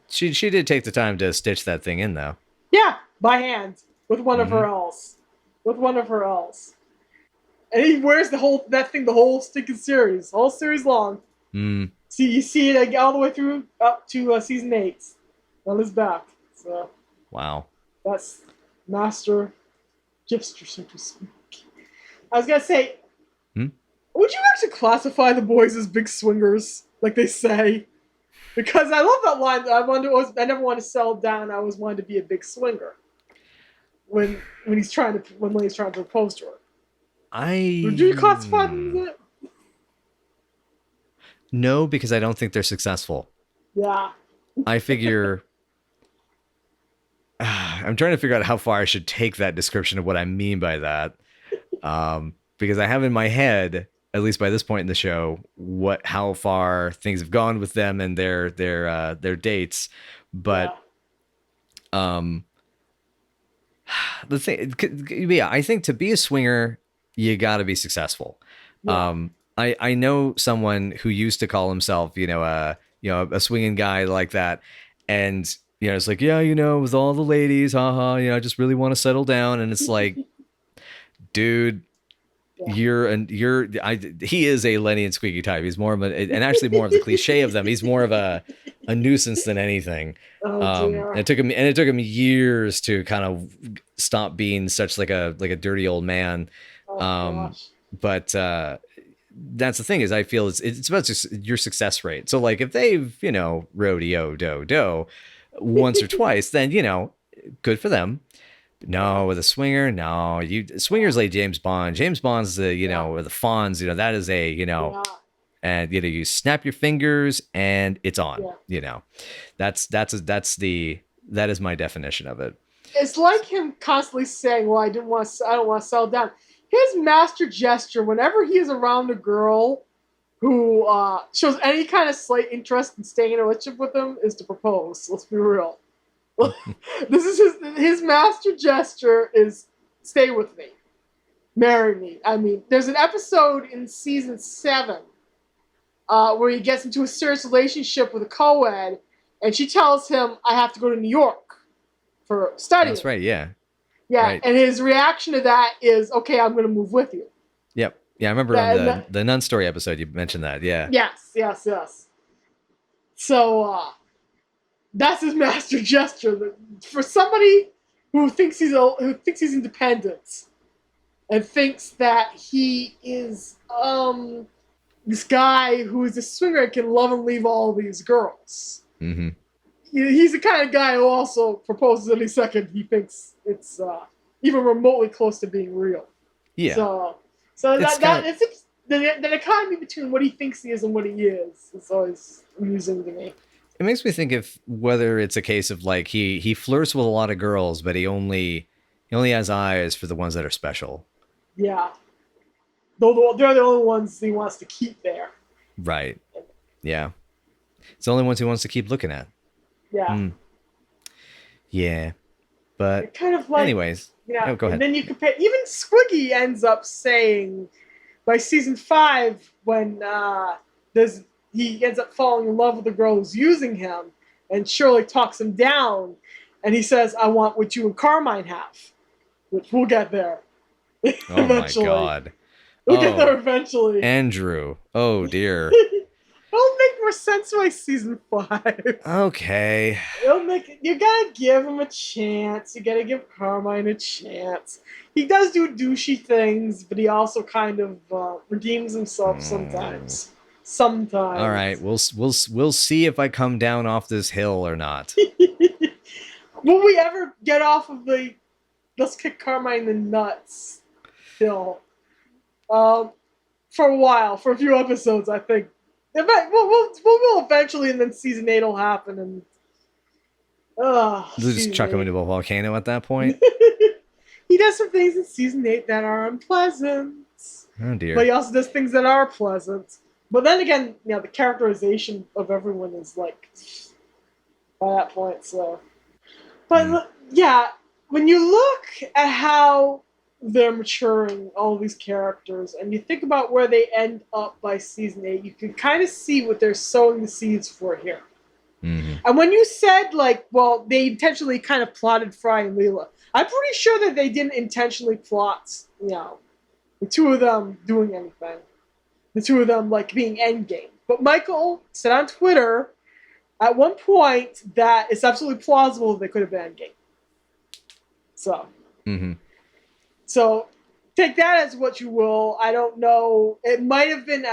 she did take the time to stitch that thing in, though. Yeah, by hand with one of her L's. With one of her L's. And he wears the whole stinking series, whole series long. See, you see it all the way through up to season 8 on his back. So wow, that's master gipster, so to speak. I was gonna say, would you actually classify the boys as big swingers, like they say? Because I love that line. I never want to settle down. I always wanted to be a big swinger. When Lenny's trying to propose to her. Would you classify them as it? No, because I don't think they're successful. Yeah. I figure... I'm trying to figure out how far I should take that description of what I mean by that. Because I have in my head, at least by this point in the show, how far things have gone with them and their dates. But the thing, I think to be a swinger, you got to be successful. Yeah. I know someone who used to call himself, a swinging guy like that, and it's like, with all the ladies, I just really want to settle down, and it's like, dude, he is a Lenny and Squeaky type. He's more of and actually more of the cliche of them. He's more of a nuisance than anything. And it took him years to kind of stop being such like a dirty old man. But that's the thing, is I feel it's about just your success rate. So like if they've rodeo do once or twice, then good for them. No, with a swinger, no. Swingers like James Bond. James Bond's the or the Fonz. That is and you snap your fingers and it's on. Yeah. That is my definition of it. It's like him constantly saying, "Well, I don't want to settle down." His master gesture whenever he is around a girl who shows any kind of slight interest in staying in a relationship with him is to propose. Let's be real. This is his master gesture is stay with me, marry me. I mean, there's an episode in season 7 where he gets into a serious relationship with a co-ed, and she tells him, "I have to go to New York for studying." That's right. Yeah. Yeah, right. And his reaction to that is, "Okay, I'm going to move with you." Yep. Yeah, I remember on the Nun Story episode you mentioned that. Yeah. Yes. So that's his master gesture for somebody who thinks he's independent and thinks that he is this guy who is a swinger and can love and leave all these girls. Mm-hmm. He's the kind of guy who also proposes any second he thinks it's even remotely close to being real. Yeah. So it's the dichotomy between what he thinks he is and what he is always amusing to me. It makes me think of whether it's a case of like he flirts with a lot of girls, but he only has eyes for the ones that are special. Yeah. Though they're the only ones he wants to keep there. Right. Yeah. It's the only ones he wants to keep looking at. Yeah. Yeah. But It kind of like, anyways, yeah. go ahead. And then you compare. Even Squiggy ends up saying, by season 5, when he ends up falling in love with the girl who's using him, and Shirley talks him down, and he says, "I want what you and Carmine have," which we'll get there. Oh Eventually. my God. We'll get there eventually. Andrew. Oh dear. It'll make more sense by season 5. Okay. You gotta give him a chance. You gotta give Carmine a chance. He does do douchey things, but he also kind of redeems himself sometimes. Sometimes. All right. We'll see if I come down off this hill or not. Will we ever get off of the let's kick Carmine in the nuts hill? For a while, for a few episodes, I think. We'll eventually, and then season 8 will happen, and We'll just chuck him into a volcano at that point. He does some things in season 8 that are unpleasant. Oh dear. But he also does things that are pleasant. But then again, the characterization of everyone is like by that point. So, but yeah, when you look at how they're maturing, all these characters, and you think about where they end up by season 8, you can kind of see what they're sowing the seeds for here. And when you said, like, well, they intentionally kind of plotted Fry and Leela, I'm pretty sure that they didn't intentionally plot, the two of them doing anything. The two of them, like, being endgame. But Michael said on Twitter at one point that it's absolutely plausible that they could have been endgame. So. So take that as what you will. I don't know. It might have been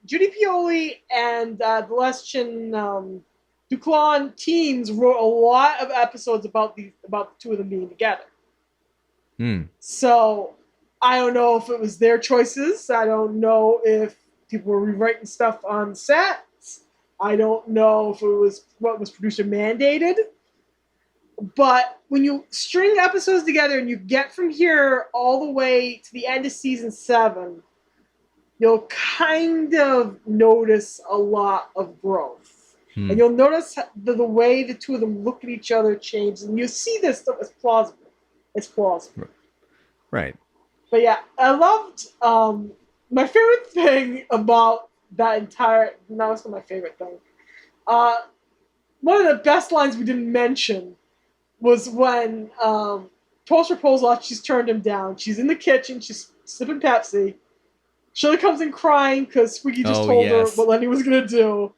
Judy Pioli and the Leschian Duclaw teams wrote a lot of episodes about the two of them being together. So I don't know if it was their choices. I don't know if people were rewriting stuff on set. I don't know if it was what was producer mandated. But when you string episodes together and you get from here all the way to the end of season 7, you'll kind of notice a lot of growth. And you'll notice the way the two of them look at each other change. And you see this stuff as plausible. It's plausible. Right. But yeah, I loved my favorite thing about that entire... That was my favorite thing. One of the best lines we didn't mention was when post proposal, she's turned him down. She's in the kitchen, she's sipping Pepsi. Shirley comes in crying because Squeaky just told her what Lenny was going to do.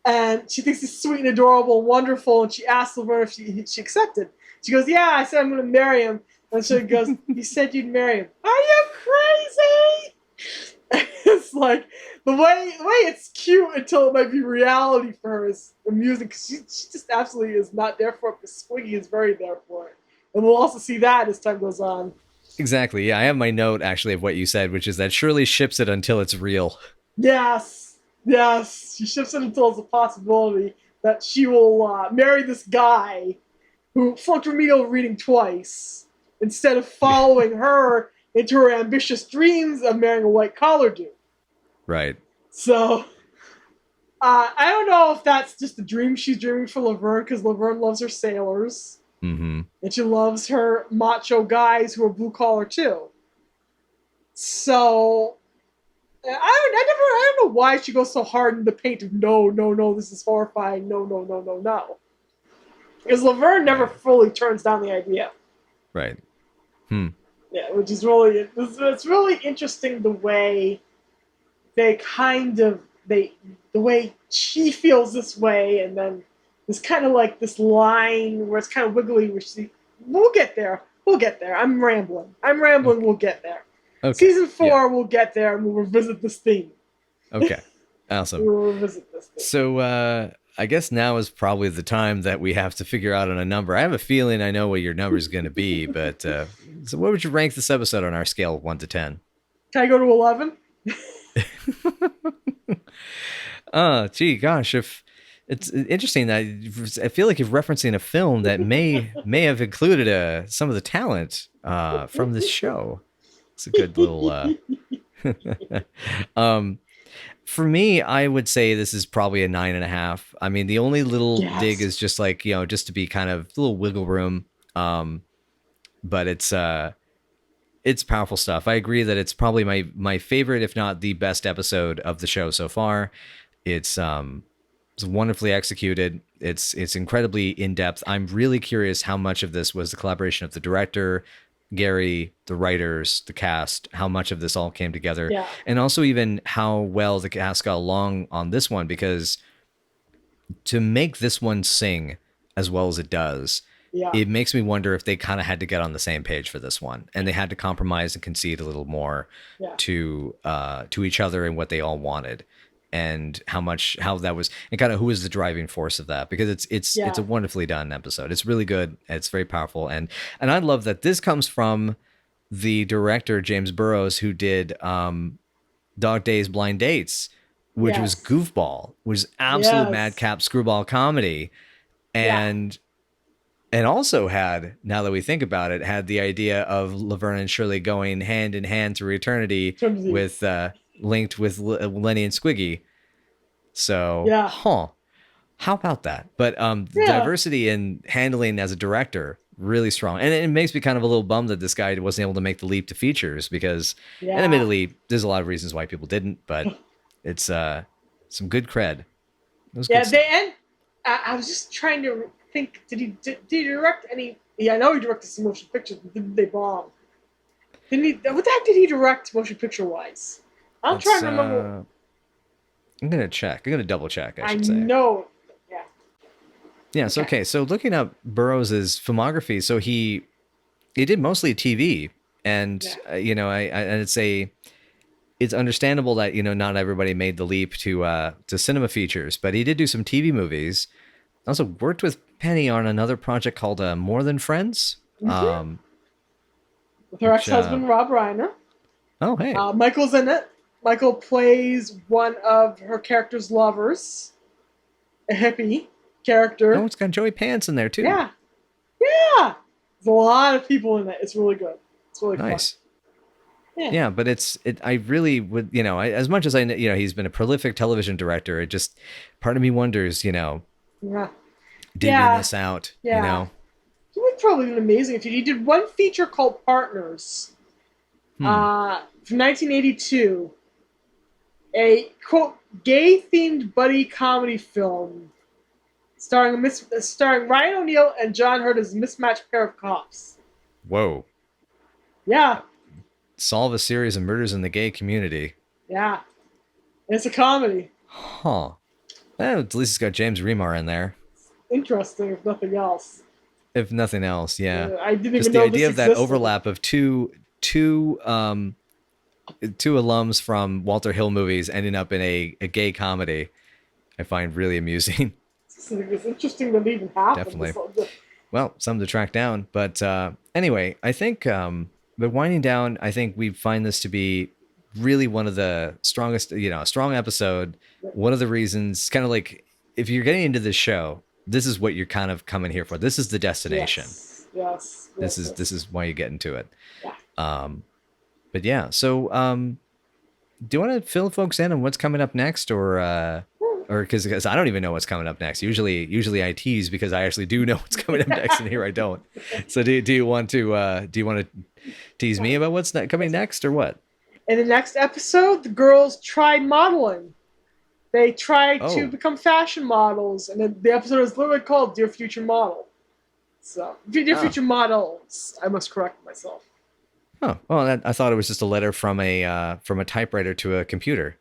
And she thinks he's sweet and adorable and wonderful, and she asks Laverne if she accepted. She goes, "Yeah, I said I'm going to marry him." And she goes, "You said you'd marry him." Are you crazy? It's like, the way it's cute until it might be reality for her is amusing, because she just absolutely is not there for it, but Squiggy is very there for it. And we'll also see that as time goes on. Exactly. Yeah, I have my note actually of what you said, which is that Shirley ships it until it's real. Yes. She ships it until it's a possibility that she will marry this guy who flunked remedial reading twice instead of following her into her ambitious dreams of marrying a white-collar dude. Right. So, I don't know if that's just a dream she's dreaming for Laverne, because Laverne loves her sailors. And she loves her macho guys who are blue-collar, too. So, I don't know why she goes so hard in the paint of no, this is horrifying, no. Because Laverne never fully turns down the idea. Right. Yeah, which is really, it's really interesting the way they the way she feels this way, and then there's kind of like this line where it's kind of wiggly, we'll get there. I'm rambling, we'll get there. Okay. Season 4, we'll get there, and we'll revisit this theme. Okay, awesome. We'll revisit this theme. So, I guess now is probably the time that we have to figure out on a number. I have a feeling I know what your number is going to be, but so what would you rank this episode on our scale of 1 to 10? Can I go to 11? Gee, gosh, if it's interesting that I feel like you're referencing a film that may have included some of the talent from this show. It's a good little For me, I would say this is probably a 9.5. I mean, the only little Yes. dig is just like, just to be kind of a little wiggle room. But it's powerful stuff. I agree that it's probably my favorite, if not the best episode of the show so far. It's wonderfully executed. It's incredibly in depth. I'm really curious how much of this was the collaboration of the director, Gary, the writers, the cast, how much of this all came together, Yeah. and also even how well the cast got along on this one, because to make this one sing as well as it does, Yeah. it makes me wonder if they kind of had to get on the same page for this one, and they had to compromise and concede a little more Yeah. to each other and what they all wanted, and how that was, and kind of who was the driving force of that, because it's a wonderfully done episode. It's really good. It's very powerful, and I love that this comes from the director James Burrows, who did Dog Days Blind Dates, which was goofball, was absolute madcap screwball comedy, and also had, now that we think about it, had the idea of Laverne and Shirley going hand in hand through eternity with linked with Lenny and Squiggy. So, how about that? But diversity in handling as a director, really strong. And it makes me kind of a little bummed that this guy wasn't able to make the leap to features, because, and admittedly, there's a lot of reasons why people didn't, but it's some good cred. It was good stuff. I was just trying to think, did he direct any? Yeah, I know he directed some motion pictures, but didn't they bomb? Didn't he? What the heck did he direct motion picture wise? I'm trying to remember. I'm gonna check. I'm gonna double check. I should say. I know. Yeah. Yes. Okay. So looking up Burroughs' filmography, so he did mostly TV, and I'd say it's understandable that not everybody made the leap to cinema features, but he did do some TV movies. Also worked with Penny on another project called More Than Friends. Mm-hmm. With her ex-husband, Rob Reiner. Oh, hey. Michael's in it. Michael plays one of her character's lovers, a hippie character. Oh, it's got Joey Pants in there, too. Yeah. Yeah. There's a lot of people in it. It's really good. It's really nice. Fun. Yeah, but I really would, as much as I know, he's been a prolific television director, it just, part of me wonders, did we miss out, It would probably been amazing if he did one feature called Partners from 1982. A, quote, gay-themed buddy comedy film starring Ryan O'Neal and John Hurt as a mismatched pair of cops. Whoa. Yeah. Solve a series of murders in the gay community. Yeah. And it's a comedy. Huh. Well, at least it's got James Remar in there. Interesting, if nothing else. If nothing else, yeah. I didn't just even know the idea this of that existed. overlap of two alums from Walter Hill movies ending up in a gay comedy, I find really amusing. It's interesting that it even happened. Definitely. Well, some to track down, but anyway, I think, but winding down, I think we find this to be really one of the strongest, a strong episode. One of the reasons, kind of like, if you're getting into this show, this is what you're kind of coming here for. This is the destination. Yes. This is why you get into it. Yeah. But yeah, so do you want to fill folks in on what's coming up next, or because I don't even know what's coming up next. Usually I tease because I actually do know what's coming up next, and here I don't. So do you want to tease me about what's coming next, or what? In the next episode, the girls try modeling. They try to become fashion models, and then the episode is literally called "Dear Future Model." So, Dear Future Models, I must correct myself. Oh, well, I thought it was just a letter from a typewriter to a computer.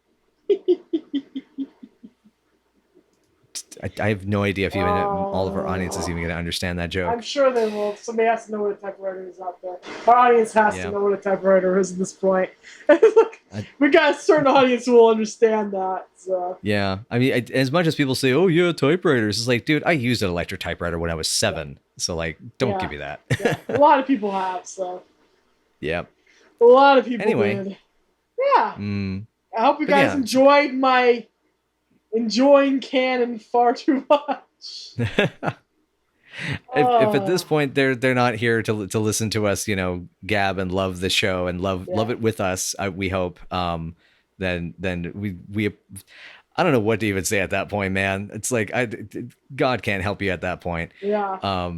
I have no idea if even all of our audience is even going to understand that joke. I'm sure they will. Somebody has to know what a typewriter is out there. Our audience has to know what a typewriter is at this point. Look, we got a certain audience who will understand that. So. Yeah, I mean, as much as people say, "Oh, yeah, typewriters," it's like, dude, I used an electric typewriter when I was 7. So, like, don't give me that. A lot of people have. So. Yeah. A lot of people anyway. did. Yeah. I hope you guys enjoyed my enjoying canon far too much. If at this point they're not here to listen to us, gab and love the show and love it with us, we hope, then we I don't know what to even say at that point, man. It's like God can't help you at that point. Yeah.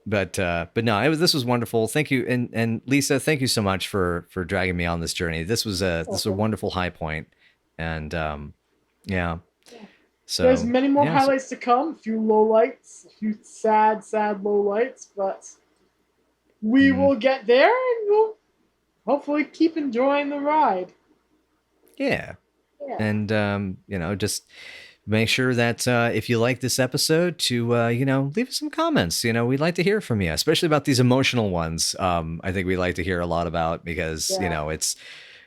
But no, this was wonderful. Thank you, and Lisa, thank you so much for dragging me on this journey. This was a wonderful high point, and yeah. So There's many more yeah, highlights to come. A few lowlights, a few sad lowlights, but we will get there, and we'll hopefully keep enjoying the ride. Yeah. Yeah. And just make sure that if you like this episode, to leave us some comments. We'd like to hear from you, especially about these emotional ones. I think we like to hear a lot about, because it's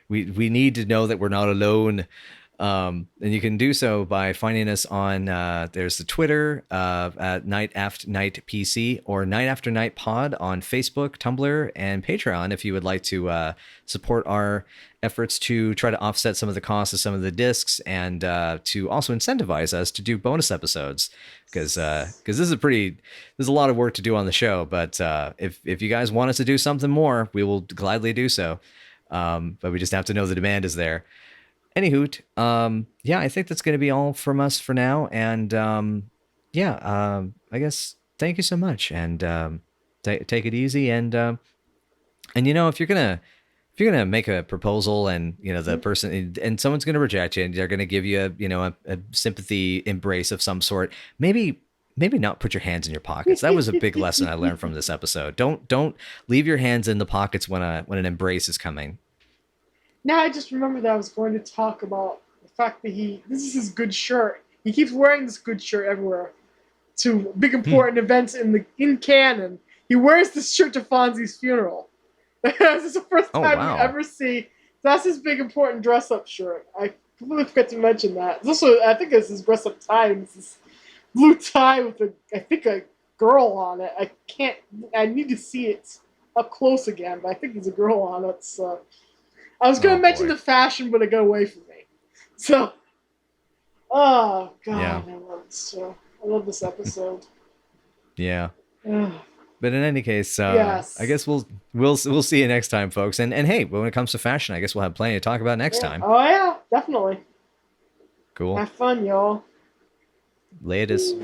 we need to know that we're not alone. And you can do so by finding us on there's the Twitter at Night After Night PC, or Night After Night Pod on Facebook, Tumblr, and Patreon if you would like to support our efforts to try to offset some of the costs of some of the discs, and to also incentivize us to do bonus episodes, because there's a lot of work to do on the show. But if you guys want us to do something more, we will gladly do so. But we just have to know the demand is there. Anywho, I think that's going to be all from us for now. And I guess thank you so much, and take it easy. And if you're gonna make a proposal, and the person, and someone's gonna reject you, and they're gonna give you a sympathy embrace of some sort, maybe not put your hands in your pockets. That was a big lesson I learned from this episode. Don't leave your hands in the pockets when an embrace is coming. Now I just remember that I was going to talk about the fact that this is his good shirt. He keeps wearing this good shirt everywhere to big important events in canon. He wears this shirt to Fonzie's funeral. This is the first time we ever see. That's his big important dress up shirt. I completely forgot to mention that. It's also, I think it's his dress up tie. It's this blue tie with a girl on it. I need to see it up close again, but I think there's a girl on it. So I was going to mention the fashion, but it got away from me. So, oh God, yeah. I love this show. I love this episode. Yeah. But in any case, yes. I guess we'll see you next time, folks. And hey, when it comes to fashion, I guess we'll have plenty to talk about next time. Oh yeah, definitely. Cool. Have fun, y'all. Latest.